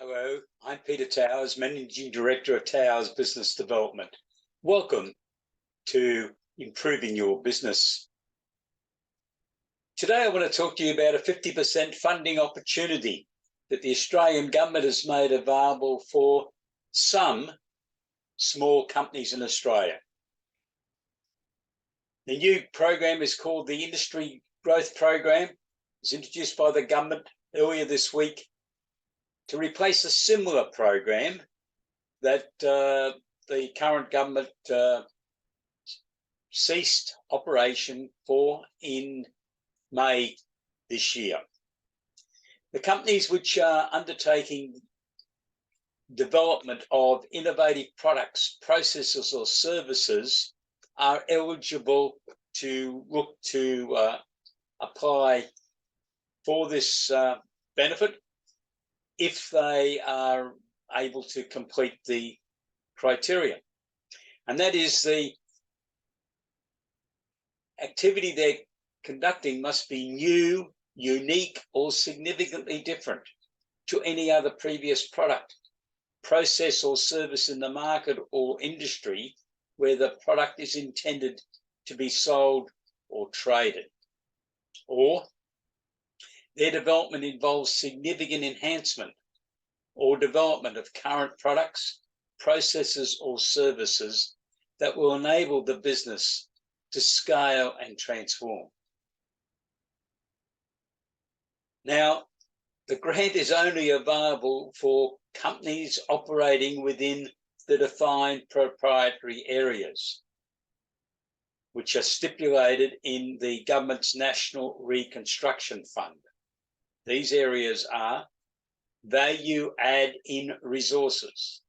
Hello, I'm Peter Towers, Managing Director of Towers Business Development. Welcome to Improving Your Business. Today I want to talk to you about a 50% funding opportunity that the Australian government has made available for some small companies in Australia. The new program is called the Industry Growth Program. It was introduced by the government earlier this week to replace a similar program that the current government ceased operation for in May this year. The companies which are undertaking development of innovative products, processes or services are eligible to look to apply for this benefit if they are able to complete the criteria. And that is the activity they're conducting must be new, unique, or significantly different to any other previous product, process, or service in the market or industry where the product is intended to be sold or traded. Or their development involves significant enhancement or development of current products, processes, or services that will enable the business to scale and transform. Now, the grant is only available for companies operating within the defined proprietary areas, which are stipulated in the government's National Reconstruction Fund. These areas are value add in resources,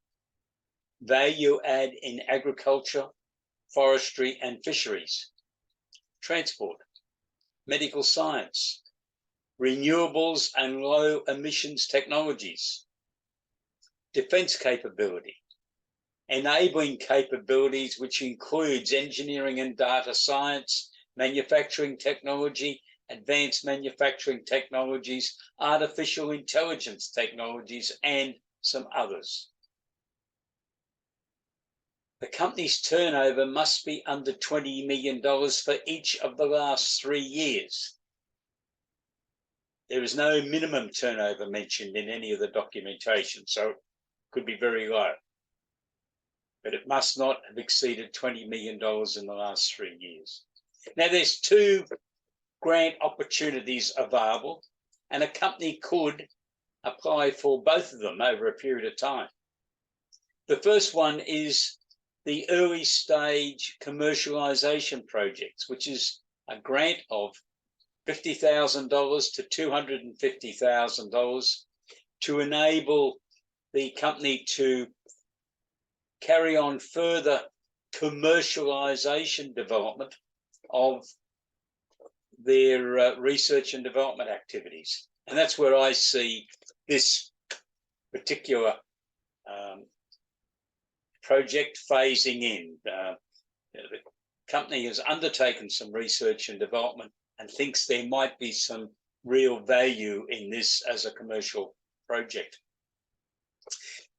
value add in agriculture, forestry and fisheries, transport, medical science, renewables and low emissions technologies, defence capability, enabling capabilities, which includes engineering and data science, manufacturing technology, advanced manufacturing technologies, artificial intelligence technologies, and some others. The company's turnover must be under $20 million for each of the last 3 years. There is no minimum turnover mentioned in any of the documentation, so it could be very low. But it must not have exceeded $20 million in the last 3 years. Now, there's two grant opportunities available, and a company could apply for both of them over a period of time. The first one is the early stage commercialization projects, which is a grant of $50,000 to $250,000 to enable the company to carry on further commercialization development of their research and development activities. And that's where I see this particular project phasing in. The company has undertaken some research and development and thinks there might be some real value in this as a commercial project.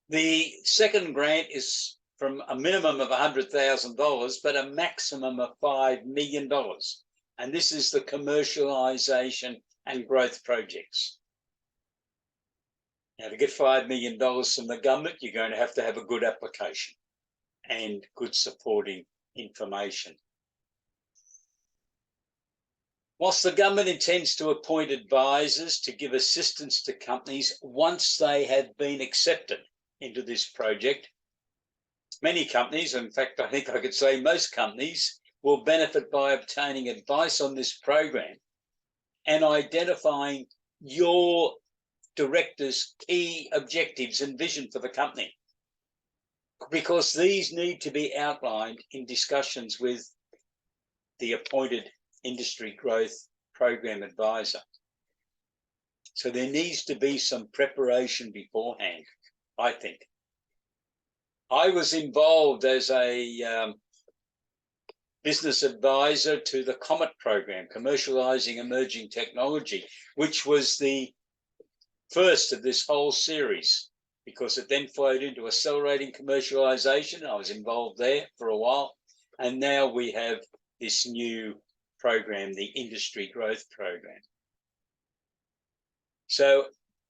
The second grant is from a minimum of $100,000, but a maximum of $5 million. And this is the commercialization and growth projects. Now, to get $5 million from the government, you're going to have a good application and good supporting information. Whilst the government intends to appoint advisors to give assistance to companies once they have been accepted into this project, many companies, in fact, I think I could say most companies, will benefit by obtaining advice on this program and identifying your director's key objectives and vision for the company, because these need to be outlined in discussions with the appointed Industry Growth Program advisor. So there needs to be some preparation beforehand, I think. I was involved as a business advisor to the COMET program, Commercializing Emerging Technology, which was the first of this whole series because it then flowed into accelerating commercialisation. I was involved there for a while. And now we have this new program, the Industry Growth Program. So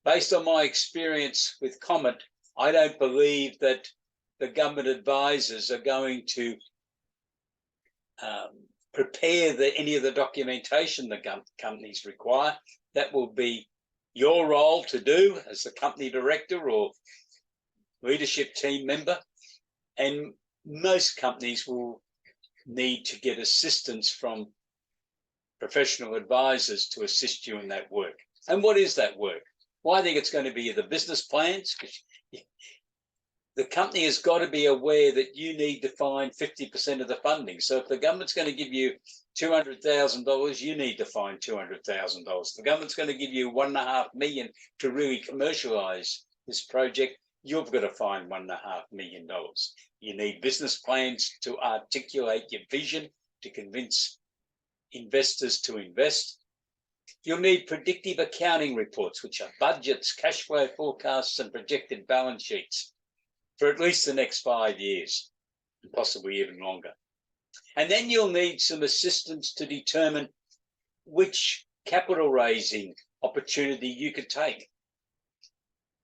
based on my experience with Comet, I don't believe that the government advisors are going to prepare any of the documentation the companies require. That will be your role to do as the company director or leadership team member. And most companies will need to get assistance from professional advisors to assist you in that work. And what is that work? Well, I think it's going to be the business plans. The company has got to be aware that you need to find 50% of the funding. So if the government's going to give you $200,000, you need to find $200,000. The government's going to give you $1.5 million to really commercialise this project. You've got to find $1.5 million. You need business plans to articulate your vision, to convince investors to invest. You'll need predictive accounting reports, which are budgets, cash flow forecasts, and projected balance sheets for at least the next 5 years, and possibly even longer. And then you'll need some assistance to determine which capital raising opportunity you could take.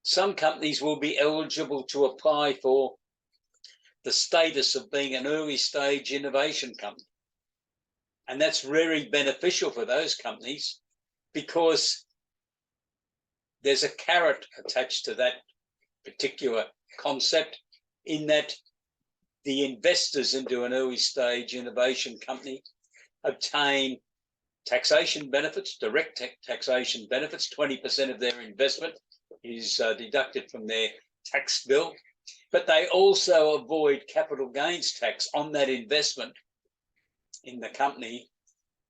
Some companies will be eligible to apply for the status of being an early stage innovation company. And that's very beneficial for those companies because there's a carrot attached to that particular concept, in that the investors into an early stage innovation company obtain taxation benefits, direct taxation benefits. 20% of their investment is deducted from their tax bill, but they also avoid capital gains tax on that investment in the company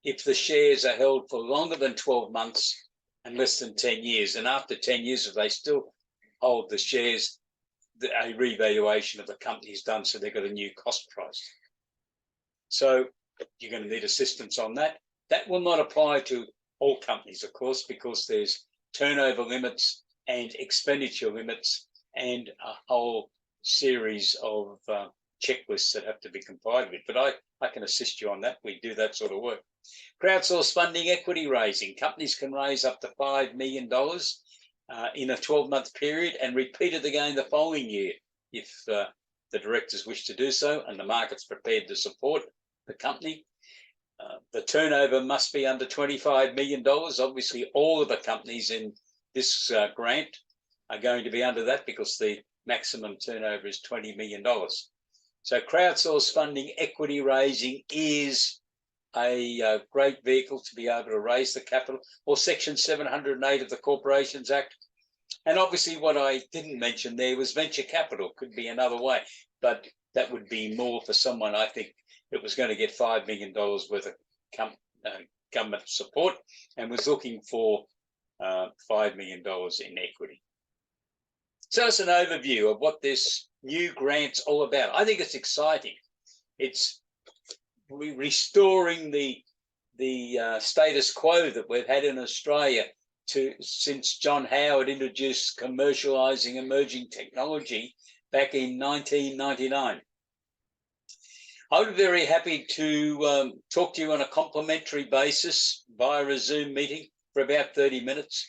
if the shares are held for longer than 12 months and less than 10 years. And after 10 years, if they still hold the shares, a revaluation of the company is done, so they've got a new cost price. So you're going to need assistance on that. That will not apply to all companies, of course, because there's turnover limits and expenditure limits and a whole series of checklists that have to be complied with. But I can assist you on that. We do that sort of work. Crowdsource funding, equity raising. Companies can raise up to $5 million in a 12-month period and repeat it again the following year if the directors wish to do so and the market's prepared to support the company. The turnover must be under $25 million. Obviously, all of the companies in this grant are going to be under that because the maximum turnover is $20 million. So crowdsource funding, equity raising is a great vehicle to be able to raise the capital, or Section 708 of the Corporations Act. And obviously what I didn't mention there was venture capital, could be another way, but that would be more for someone, I think, that was going to get $5 million worth of government support and was looking for $5 million in equity. So it's an overview of what this new grant's all about. I think it's exciting. It's restoring the status quo that we've had in Australia since John Howard introduced commercialising emerging technology back in 1999. I would be very happy to talk to you on a complimentary basis via a Zoom meeting for about 30 minutes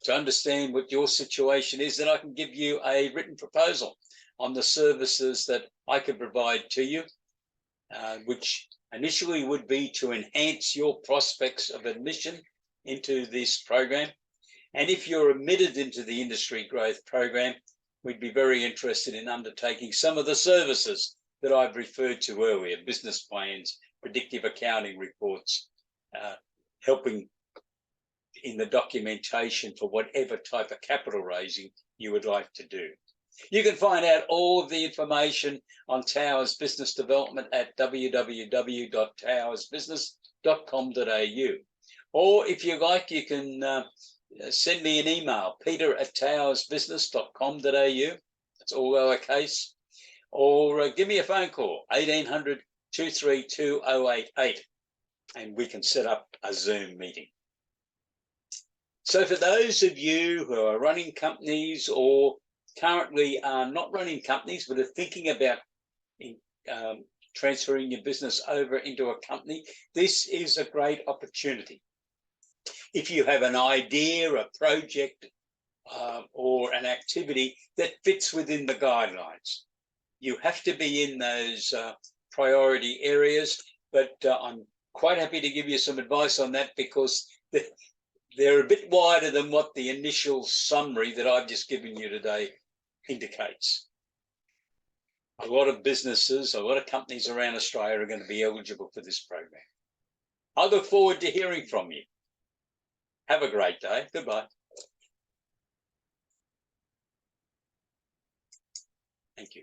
to understand what your situation is. Then I can give you a written proposal on the services that I can provide to you, which initially would be to enhance your prospects of admission into this program. And if you're admitted into the Industry Growth Program, we'd be very interested in undertaking some of the services that I've referred to earlier: business plans, predictive accounting reports, helping in the documentation for whatever type of capital raising you would like to do. You can find out all of the information on Towers Business Development at www.towersbusiness.com.au. Or if you like, you can send me an email, peter@towersbusiness.com.au. That's all lowercase. Or give me a phone call, 1800 232 088, and we can set up a Zoom meeting. So for those of you who are running companies or currently are not running companies but are thinking about transferring your business over into a company, this is a great opportunity. If you have an idea, a project, or an activity that fits within the guidelines, you have to be in those priority areas. But I'm quite happy to give you some advice on that, because they're a bit wider than what the initial summary that I've just given you today indicates. A lot of businesses, a lot of companies around Australia are going to be eligible for this program. I look forward to hearing from you. Have a great day. Goodbye. Thank you.